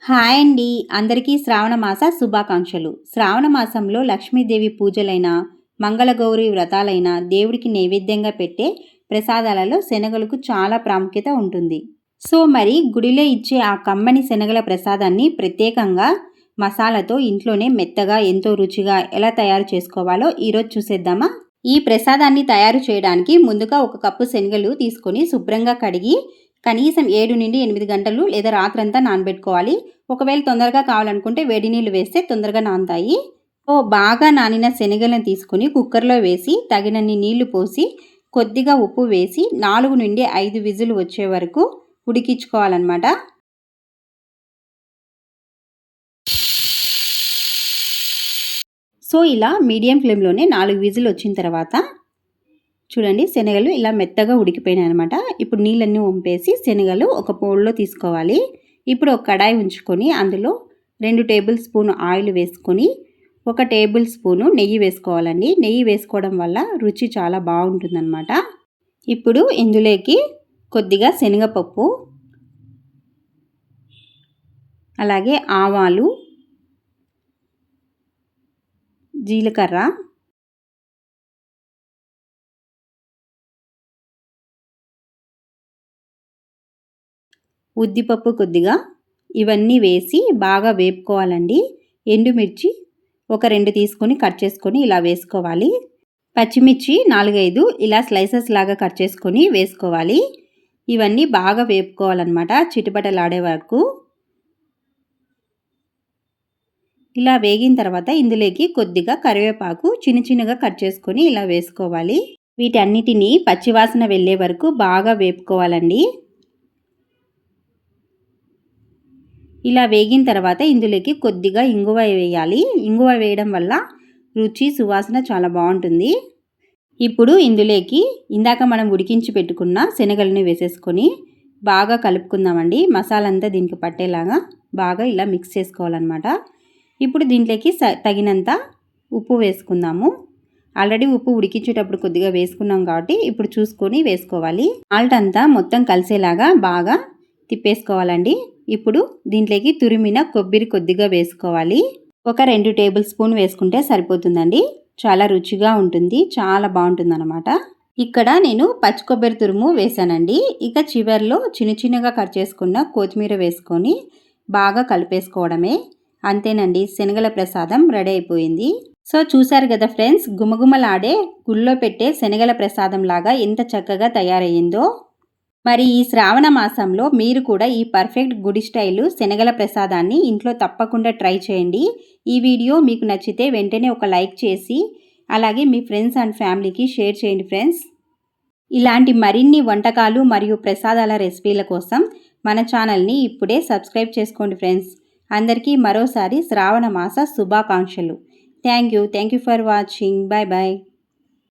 Hi అండి. అందరికీ శ్రావణ మాస శుభాకాంక్షలు. శ్రావణ మాసంలో లక్ష్మీదేవి పూజలైన, మంగళగౌరి వ్రతాలైన, దేవుడికి నైవేద్యంగా పెట్టే ప్రసాదాలలో శనగలకు చాలా ప్రాముఖ్యత ఉంటుంది. సో మరి గుడిలో ఇచ్చే ఆ కమ్మని శనగల ప్రసాదాన్ని ప్రత్యేకంగా మసాలాతో ఇంట్లోనే మెత్తగా ఎంతో రుచిగా ఎలా తయారు చేసుకోవాలో ఈరోజు చూసేద్దామా? ఈ ప్రసాదాన్ని తయారు చేయడానికి ముందుగా ఒక కప్పు శనగలు తీసుకొని శుభ్రంగా కడిగి కనీసం 7-8 గంటలు లేదా రాత్రంతా నానబెట్టుకోవాలి. ఒకవేళ తొందరగా కావాలనుకుంటే వేడి నీళ్ళు వేస్తే తొందరగా నానుతాయి. బాగా నానిన శనగలను తీసుకొని కుక్కర్లో వేసి తగినన్ని నీళ్లు పోసి కొద్దిగా ఉప్పు వేసి 4-5 విజిల్ వచ్చే వరకు ఉడికించుకోవాలన్నమాట. సో ఇలా మీడియం ఫ్లేమ్లోనే 4 విజిల్ వచ్చిన తర్వాత చూడండి, శనగలు ఇలా మెత్తగా ఉడికిపోయినాయి అనమాట. ఇప్పుడు నీళ్ళన్నీ వంపేసి శనగలు ఒక బౌల్లో తీసుకోవాలి. ఇప్పుడు ఒక కడాయి ఉంచుకొని అందులో 2 టేబుల్ స్పూన్ ఆయిల్ వేసుకొని 1 టేబుల్ స్పూను నెయ్యి వేసుకోవాలండి. నెయ్యి వేసుకోవడం వల్ల రుచి చాలా బాగుంటుందన్నమాట. ఇప్పుడు ఇందులోకి కొద్దిగా శనగపప్పు, అలాగే ఆవాలు, జీలకర్ర, ఉద్దిపప్పు కొద్దిగా ఇవన్నీ వేసి బాగా వేపుకోవాలండి. ఎండుమిర్చి ఒక 2 తీసుకొని కట్ చేసుకొని ఇలా వేసుకోవాలి. పచ్చిమిర్చి 4-5 ఇలా స్లైసెస్ లాగా కట్ చేసుకొని వేసుకోవాలి. ఇవన్నీ బాగా వేపుకోవాలన్నమాట చిటపటలాడే వరకు. ఇలా వేగిన తర్వాత ఇందులోకి కొద్దిగా కరివేపాకు చిన్నగా కట్ చేసుకొని ఇలా వేసుకోవాలి. వీటన్నిటిని పచ్చివాసన వెళ్ళే వరకు బాగా వేపుకోవాలండి. ఇలా వేగిన తర్వాత ఇందులోకి కొద్దిగా ఇంగువ వేయాలి. ఇంగువ వేయడం వల్ల రుచి సువాసన చాలా బాగుంటుంది. ఇప్పుడు ఇందులోకి ఇందాక మనం ఉడికించి పెట్టుకున్న శనగలను వేసేసుకొని బాగా కలుపుకుందామండి. మసాలా అంతా దీనికి పట్టేలాగా బాగా ఇలా మిక్స్ చేసుకోవాలన్నమాట. ఇప్పుడు దీంట్లోకి తగినంత ఉప్పు వేసుకుందాము. ఆల్రెడీ ఉప్పు ఉడికించేటప్పుడు కొద్దిగా వేసుకున్నాం కాబట్టి ఇప్పుడు చూసుకొని వేసుకోవాలి. సాల్ట్ అంతా మొత్తం కలిసేలాగా బాగా తిప్పేసుకోవాలండి. ఇప్పుడు దీంట్లోకి తురిమిన కొబ్బరి కొద్దిగా వేసుకోవాలి. ఒక 2 టేబుల్ స్పూన్ వేసుకుంటే సరిపోతుందండి. చాలా రుచిగా ఉంటుంది, చాలా బాగుంటుందన్నమాట. ఇక్కడ నేను పచ్చి కొబ్బరి తురుము వేసానండి. ఇక చివర్లో చిన్నగా కట్ చేసుకున్న కొత్తిమీర వేసుకొని బాగా కలిపేసుకోవడమే. అంతేనండి, శనగల ప్రసాదం రెడీ అయిపోయింది. సో చూసారు కదా ఫ్రెండ్స్, గుమగుమలాడే గుళ్ళో పెట్టే శనగల ప్రసాదం లాగా ఎంత చక్కగా తయారయ్యిందో. మరి ఈ శ్రావణ మాసంలో మీరు కూడా ఈ పర్ఫెక్ట్ గుడి స్టైలు శనగల ప్రసాదాన్ని ఇంట్లో తప్పకుండా ట్రై చేయండి. ఈ వీడియో మీకు నచ్చితే వెంటనే ఒక లైక్ చేసి అలాగే మీ ఫ్రెండ్స్ అండ్ ఫ్యామిలీకి షేర్ చేయండి ఫ్రెండ్స్. ఇలాంటి మరిన్ని వంటకాలు మరియు ప్రసాదాల రెసిపీల కోసం మన ఛానల్ని ఇప్పుడే సబ్స్క్రైబ్ చేసుకోండి ఫ్రెండ్స్. అందరికీ మరోసారి శ్రావణ మాస శుభాకాంక్షలు. Thank you for watching. Bye bye.